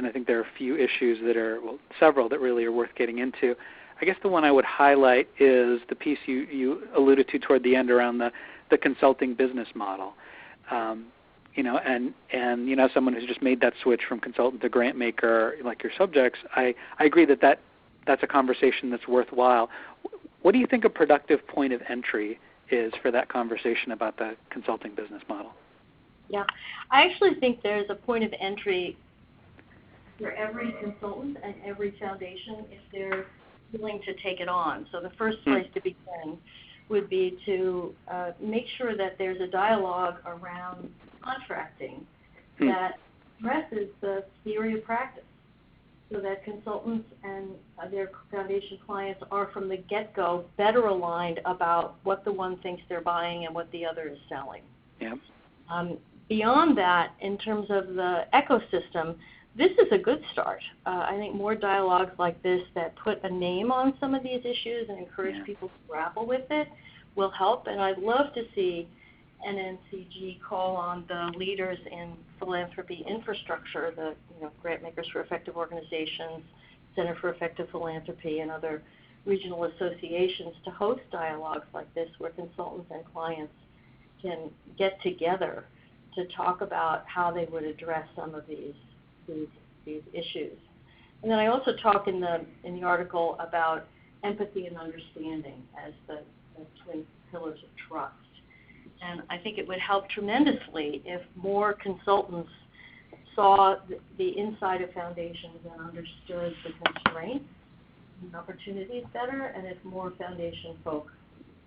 I think there are a few issues that are, well, several that really are worth getting into. I guess the one I would highlight is the piece you alluded to toward the end around the consulting business model. And you know, someone who's just made that switch from consultant to grant maker, like your subjects, I agree that's a conversation that's worthwhile. What do you think a productive point of entry is for that conversation about the consulting business model? Yeah, I actually think there's a point of entry for every consultant and every foundation if they're willing to take it on. So the first place to begin would be to make sure that there's a dialogue around contracting that addresses the theory of practice, so that consultants and their foundation clients are from the get-go better aligned about what the one thinks they're buying and what the other is selling. Yep. Beyond that, in terms of the ecosystem, this is a good start. I think more dialogues like this that put a name on some of these issues and encourage people to grapple with it will help. And I'd love to see NNCG call on the leaders in philanthropy infrastructure, the Grant Makers for Effective Organizations, Center for Effective Philanthropy, and other regional associations to host dialogues like this where consultants and clients can get together to talk about how they would address some of these issues. And then I also talk in the article about empathy and understanding as the twin pillars of trust. And I think it would help tremendously if more consultants saw the inside of foundations and understood the constraints and opportunities better, and if more foundation folk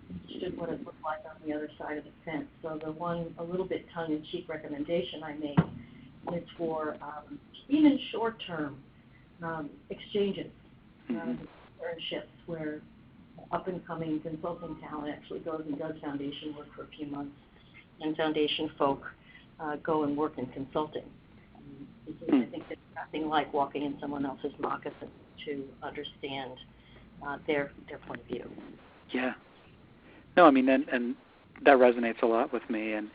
understood what it looked like on the other side of the fence. So the one a little bit tongue-in-cheek recommendation I make is for even short-term exchanges, internships, where up-and-coming consulting talent actually goes and does foundation work for a few months, and foundation folk go and work in consulting. Because I think there's nothing like walking in someone else's moccasin to understand their point of view. Yeah. No, I mean, and that resonates a lot with me, and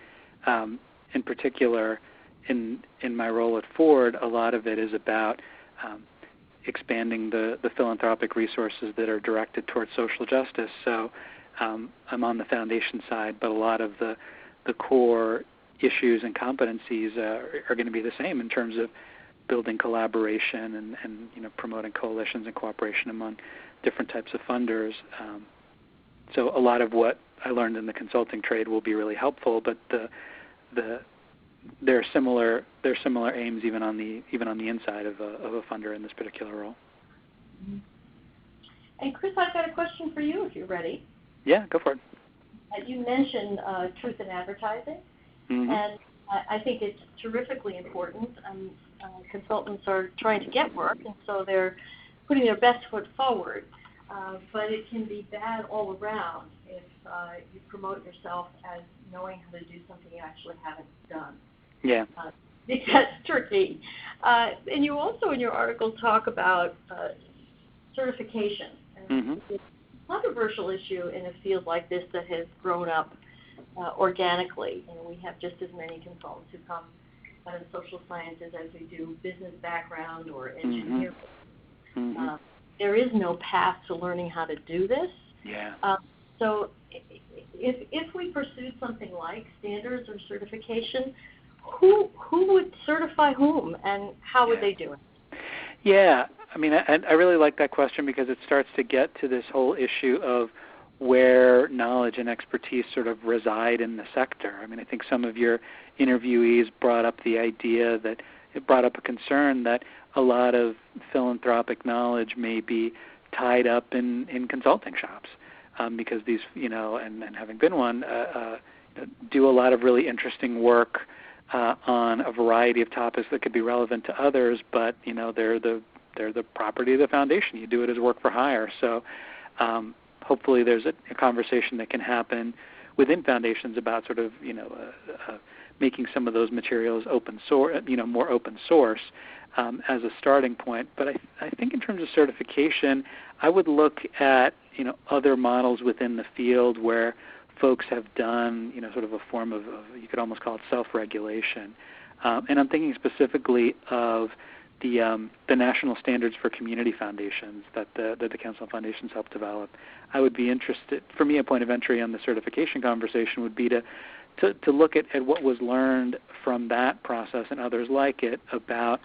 in particular, in my role at Ford, a lot of it is about expanding the philanthropic resources that are directed towards social justice. So I'm on the foundation side, but a lot of the core issues and competencies are going to be the same in terms of building collaboration and promoting coalitions and cooperation among different types of funders. So a lot of what I learned in the consulting trade will be really helpful, but there are similar aims even on the inside of a funder in this particular role. And Chris, I've got a question for you if you're ready. Yeah, go for it. You mentioned truth in advertising, and I think it's terrifically important. Consultants are trying to get work, and so they're putting their best foot forward. But it can be bad all around if you promote yourself as knowing how to do something you actually haven't done. Yeah. That's tricky. And you also in your article talk about certification. And it's a controversial issue in a field like this that has grown up organically. We have just as many consultants who come out of social sciences as we do business background or engineering. There is no path to learning how to do this. Yeah. So if we pursued something like standards or certification, who would certify whom, and how would they do it? Yeah, I mean, I really like that question because it starts to get to this whole issue of where knowledge and expertise sort of reside in the sector. I mean, I think some of your interviewees brought up the idea that it brought up a concern that a lot of philanthropic knowledge may be tied up in consulting shops because these, and having been one, do a lot of really interesting work on a variety of topics that could be relevant to others, but they're the property of the foundation. You do it as work for hire. So hopefully there's a conversation that can happen within foundations about sort of making some of those materials open source, more open source as a starting point. But I think in terms of certification, I would look at other models within the field where folks have done, sort of a form of you could almost call it self-regulation. And I'm thinking specifically of the national standards for community foundations that the Council of Foundations helped develop. I would be interested, for me, a point of entry on the certification conversation would be to look at what was learned from that process and others like it about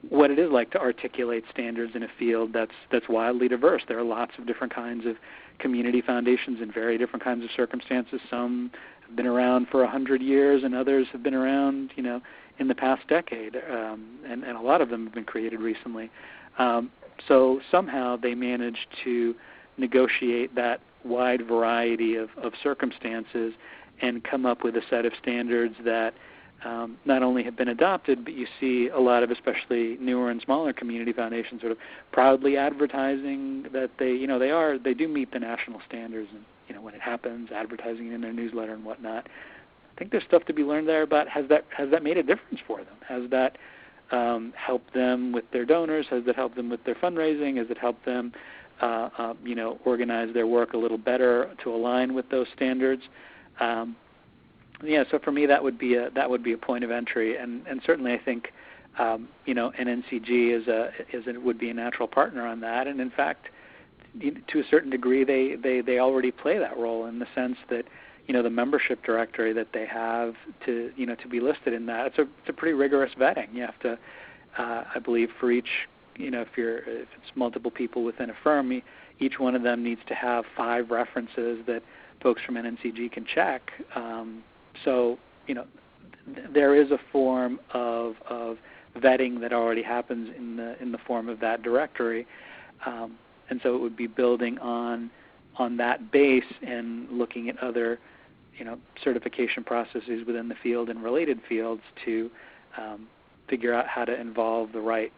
what it is like to articulate standards in a field that's wildly diverse. There are lots of different kinds of community foundations in very different kinds of circumstances. Some have been around for 100 years, and others have been around, in the past decade, and a lot of them have been created recently. So somehow they managed to negotiate that wide variety of circumstances and come up with a set of standards that not only have been adopted, but you see a lot of, especially newer and smaller community foundations, sort of proudly advertising that they do meet the national standards, and when it happens, advertising in their newsletter and whatnot. I think there's stuff to be learned there about has that made a difference for them? Has that helped them with their donors? Has that helped them with their fundraising? Has it helped them organize their work a little better to align with those standards? So for me, that would be a point of entry, and certainly I think an NCG would be a natural partner on that, and in fact, to a certain degree, they already play that role in the sense that the membership directory that they have to be listed in that, it's a pretty rigorous vetting. You have to, I believe, for each if it's multiple people within a firm, each one of them needs to have 5 references that folks from NCG can check. So there is a form of vetting that already happens in the form of that directory, and so it would be building on that base and looking at other certification processes within the field and related fields to figure out how to involve the right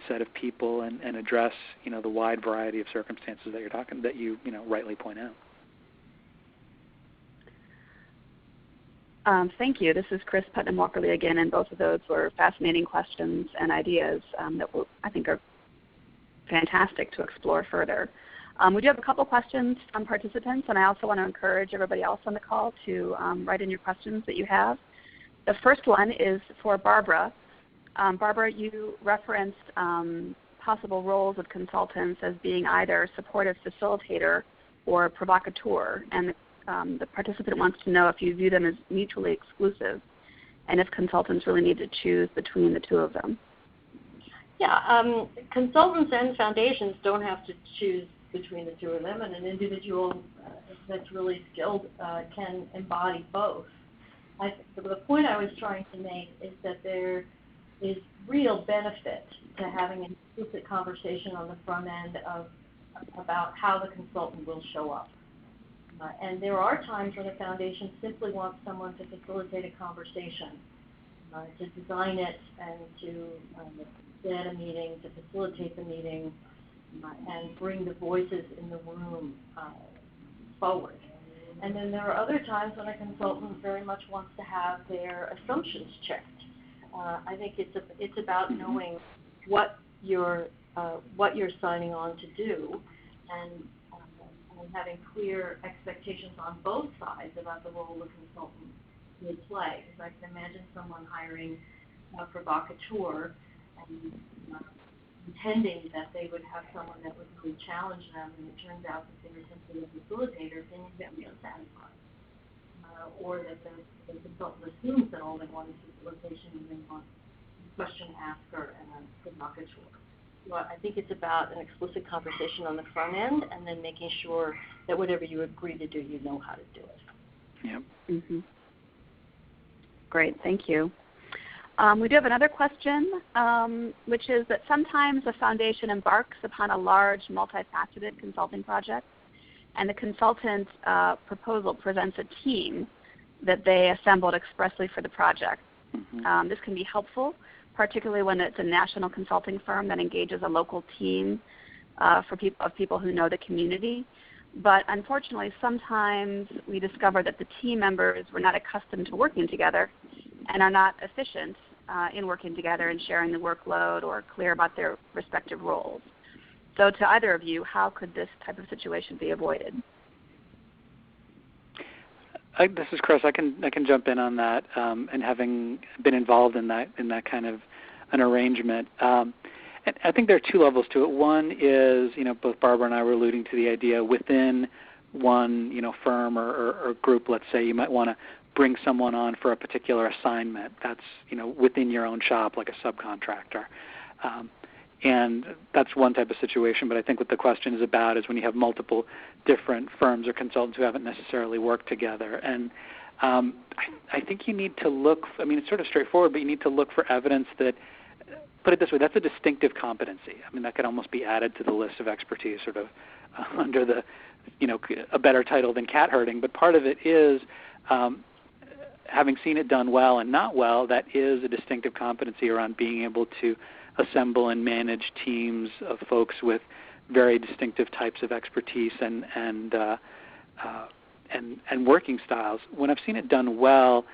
set of people and address the wide variety of circumstances that you rightly point out. Thank you. This is Chris Putnam Walkerly again, and both of those were fascinating questions and ideas that I think are fantastic to explore further. We do have a couple questions from participants, and I also want to encourage everybody else on the call to write in your questions that you have. The first one is for Barbara. Barbara, you referenced possible roles of consultants as being either supportive facilitator or provocateur, and the participant wants to know if you view them as mutually exclusive and if consultants really need to choose between the two of them. Yeah, consultants and foundations don't have to choose between the two of them, and an individual that's really skilled can embody both. The point I was trying to make is that there is real benefit to having an explicit conversation on the front end about how the consultant will show up. And there are times when a foundation simply wants someone to facilitate a conversation, to design it and to set a meeting, to facilitate the meeting, and bring the voices in the room forward. And then there are other times when a consultant very much wants to have their assumptions checked. I think it's about knowing what you're signing on to do, and having clear expectations on both sides about the role the consultant would play. Because I can imagine someone hiring a provocateur and intending that they would have someone that would really challenge them, and it turns out that they were simply a facilitator, then you get real satisfied. Or that the consultant assumes that all they want is facilitation and they want a question asker and a provocateur. So I think it's about an explicit conversation on the front end, and then making sure that whatever you agree to do, you know how to do it. Yep. Mm-hmm. Great, thank you. We do have another question, which is that sometimes a foundation embarks upon a large, multifaceted consulting project, and the consultant proposal presents a team that they assembled expressly for the project. Mm-hmm. This can be helpful, particularly when it's a national consulting firm that engages a local team of people who know the community. But unfortunately, sometimes we discover that the team members were not accustomed to working together and are not efficient in working together and sharing the workload or clear about their respective roles. So to either of you, how could this type of situation be avoided? This is Chris. I can jump in on that, and having been involved in that kind of an arrangement. And I think there are two levels to it. One is, both Barbara and I were alluding to the idea within one, firm or group. Let's say you might want to bring someone on for a particular assignment that's, within your own shop, like a subcontractor. And that's one type of situation, but I think what the question is about is when you have multiple different firms or consultants who haven't necessarily worked together. And I think you need to look, it's sort of straightforward, but you need to look for evidence that, put it this way, that's a distinctive competency. That could almost be added to the list of expertise sort of under the, a better title than cat herding, but part of it is having seen it done well and not well, that is a distinctive competency around being able to assemble and manage teams of folks with very distinctive types of expertise and working styles. When I've seen it done well,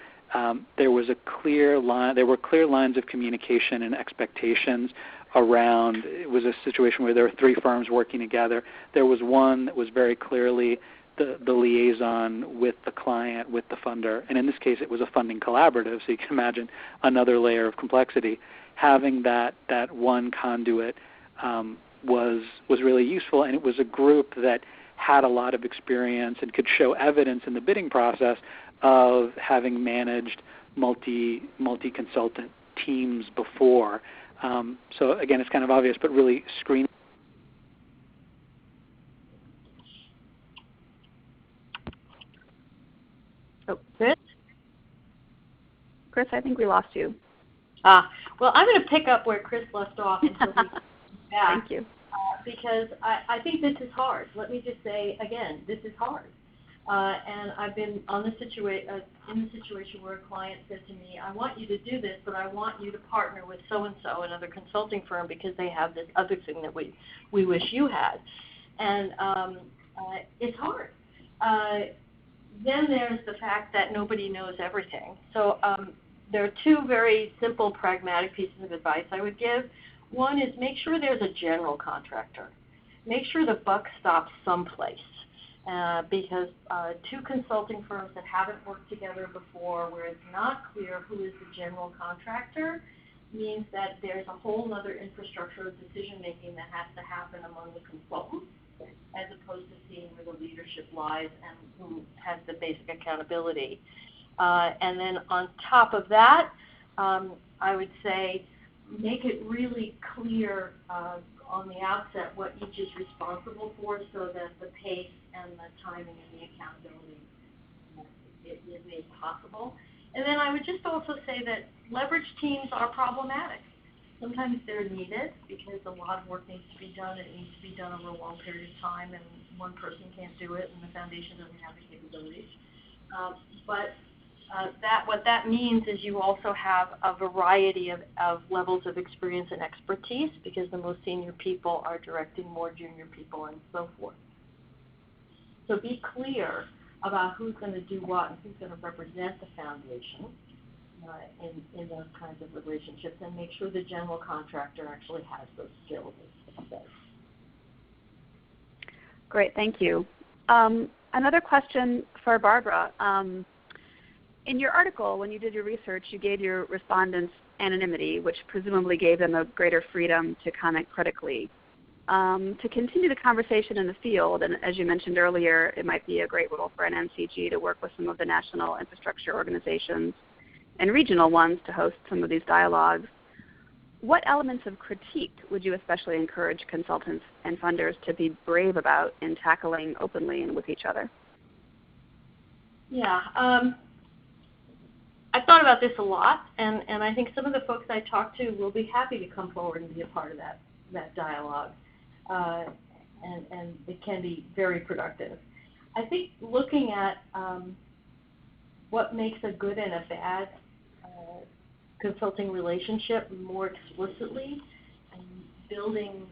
there was a clear line. There were clear lines of communication and expectations around. It was a situation where there were three firms working together. There was one that was very clearly the liaison with the client, with the funder, and in this case it was a funding collaborative, so you can imagine another layer of complexity. Having that one conduit was really useful, and it was a group that had a lot of experience and could show evidence in the bidding process of having managed multi-consultant teams before. So again, it's kind of obvious, but really screening. Oh, Chris? Chris, I think we lost you. Well, I'm going to pick up where Chris left off until he's back. Thank you. Because I think this is hard. Let me just say again, this is hard. And I've been in the situation where a client said to me, I want you to do this, but I want you to partner with so-and-so, another consulting firm, because they have this other thing that we wish you had. And it's hard. Then there's the fact that nobody knows everything. So there are two very simple, pragmatic pieces of advice I would give. One is make sure there's a general contractor. Make sure the buck stops someplace. Because two consulting firms that haven't worked together before, where it's not clear who is the general contractor, means that there's a whole other infrastructure of decision-making that has to happen among the consultants, as opposed to seeing where the leadership lies and who has the basic accountability. And then on top of that, I would say make it really clear on the outset what each is responsible for, so that the pace and the timing and the accountability is made possible. And then I would just also say that leverage teams are problematic. Sometimes they're needed because a lot of work needs to be done. It needs to be done over a long period of time, and one person can't do it, and the foundation doesn't have the capabilities. What that means is you also have a variety of levels of experience and expertise, because the most senior people are directing more junior people and so forth. So be clear about who's going to do what and who's going to represent the foundation in those kinds of relationships, and make sure the general contractor actually has those skills. Great, thank you. Another question for Barbara. In your article, when you did your research, you gave your respondents anonymity, which presumably gave them a greater freedom to comment critically. To continue the conversation in the field, and as you mentioned earlier, it might be a great role for an NCG to work with some of the national infrastructure organizations and regional ones to host some of these dialogues. What elements of critique would you especially encourage consultants and funders to be brave about in tackling openly and with each other? Yeah. I've thought about this a lot, and I think some of the folks I talk to will be happy to come forward and be a part of that dialogue, and it can be very productive. I think looking at what makes a good and a bad consulting relationship more explicitly, and building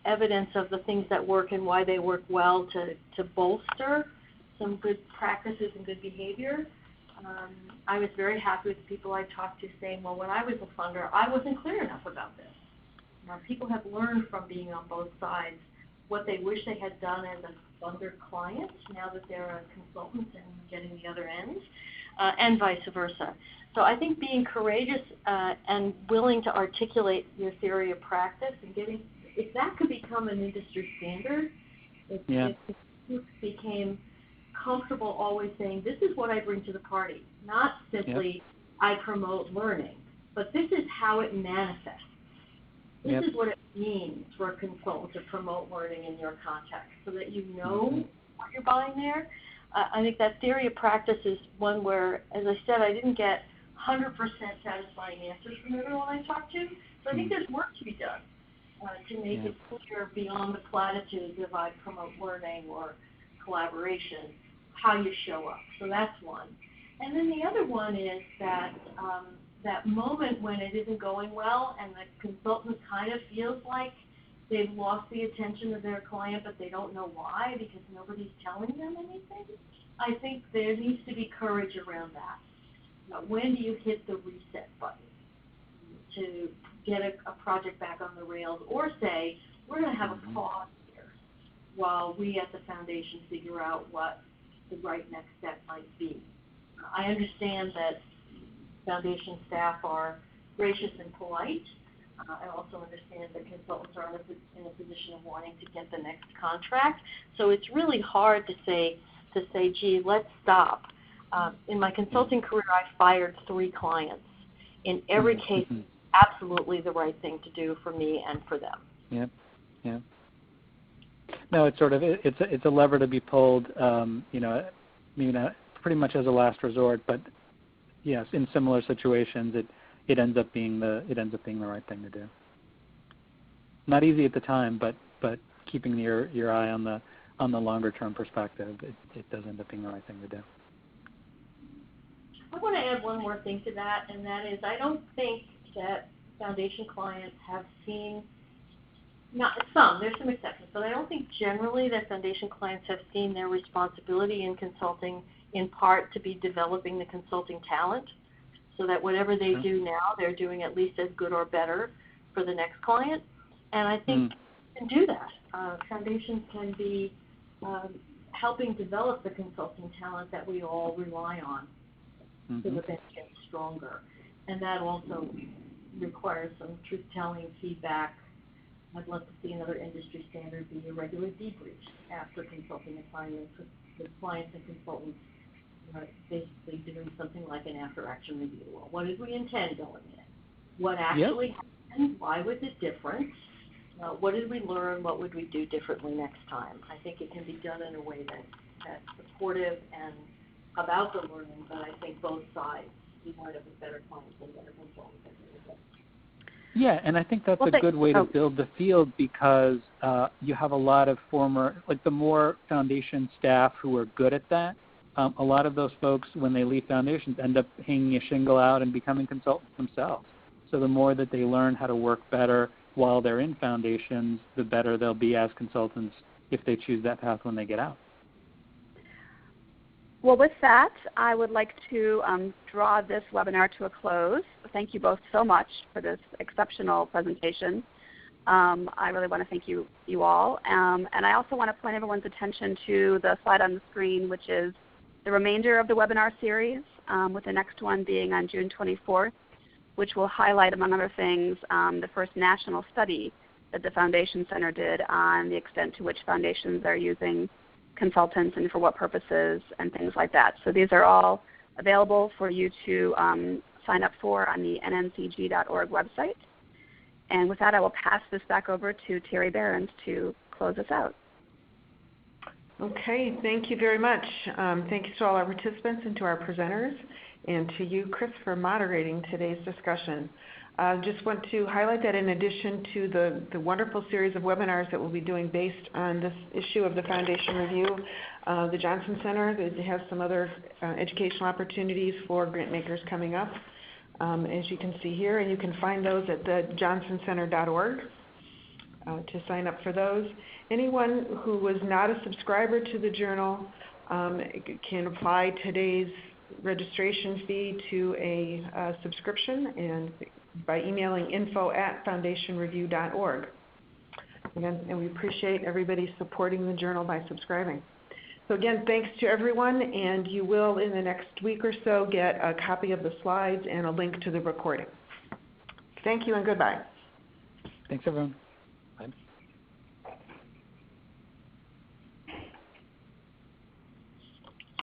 evidence of the things that work and why they work well to bolster some good practices and good behavior. I was very happy with the people I talked to saying, well, when I was a funder, I wasn't clear enough about this. Now, people have learned from being on both sides what they wish they had done as a funder client now that they're a consultant and getting the other end, and vice versa. So I think being courageous and willing to articulate your theory of practice and if that could become an industry standard, if you became comfortable always saying, this is what I bring to the party, not simply I promote learning, but this is how it manifests. This is what it means for a consultant to promote learning in your context so that you know what you're buying there. I think that theory of practice is one where, as I said, I didn't get 100% satisfying answers from everyone I talked to. So I think there's work to be done to make it clear beyond the platitudes of I promote learning or collaboration, how you show up. So that's one. And then the other one is that that moment when it isn't going well and the consultant kind of feels like they've lost the attention of their client, but they don't know why because nobody's telling them anything. I think there needs to be courage around that. When do you hit the reset button to get a project back on the rails, or say, we're going to have a pause here while we at the foundation figure out what the right next step might be. I understand that foundation staff are gracious and polite. I also understand that consultants are in a position of wanting to get the next contract. So it's really hard to say, gee, let's stop. In my consulting career, I fired 3 clients. In every case, absolutely the right thing to do for me and for them. Yeah. No, it's sort of it's a lever to be pulled. Maybe not pretty much as a last resort, but yes, in similar situations, it ends up being the right thing to do. Not easy at the time, but keeping your eye on the longer term perspective, it does end up being the right thing to do. I want to add one more thing to that, and that is I don't think that foundation clients have seen, there's some exceptions, but I don't think generally that foundation clients have seen their responsibility in consulting in part to be developing the consulting talent so that whatever they do now, they're doing at least as good or better for the next client. And I think you can do that. Foundations can be helping develop the consulting talent that we all rely on so that they get stronger. And that also requires some truth-telling feedback. I'd love to see another industry standard be a regular debrief after consulting assignments with clients and consultants, basically doing something like an after-action review. Well, what did we intend going in? What actually happened? Why was it different? What did we learn? What would we do differently next time? I think it can be done in a way that's supportive and about the learning, but I think both sides, you wind up with better clients and better consultants. Yeah, and I think that's a good way to build the field because you have a lot of the more foundation staff who are good at that, a lot of those folks, when they leave foundations, end up hanging a shingle out and becoming consultants themselves. So the more that they learn how to work better while they're in foundations, the better they'll be as consultants if they choose that path when they get out. Well, with that, I would like to draw this webinar to a close. Thank you both so much for this exceptional presentation. I really want to thank you all. And I also want to point everyone's attention to the slide on the screen, which is the remainder of the webinar series, with the next one being on June 24th, which will highlight, among other things, the first national study that the Foundation Center did on the extent to which foundations are using consultants and for what purposes and things like that. So these are all available for you to sign up for on the nncg.org website. And with that, I will pass this back over to Terry Behrens to close us out. Okay, thank you very much. Thank you to all our participants and to our presenters, and to you, Chris, for moderating today's discussion. Just want to highlight that in addition to the wonderful series of webinars that we'll be doing based on this issue of the Foundation Review, the Johnson Center has some other educational opportunities for grant makers coming up, as you can see here, and you can find those at the johnsonCenter.org to sign up for those. Anyone who was not a subscriber to the journal can apply today's registration fee to a subscription and by emailing info@foundationreview.org. And we appreciate everybody supporting the journal by subscribing. So again, thanks to everyone, and you will in the next week or so get a copy of the slides and a link to the recording. Thank you and goodbye. Thanks, everyone.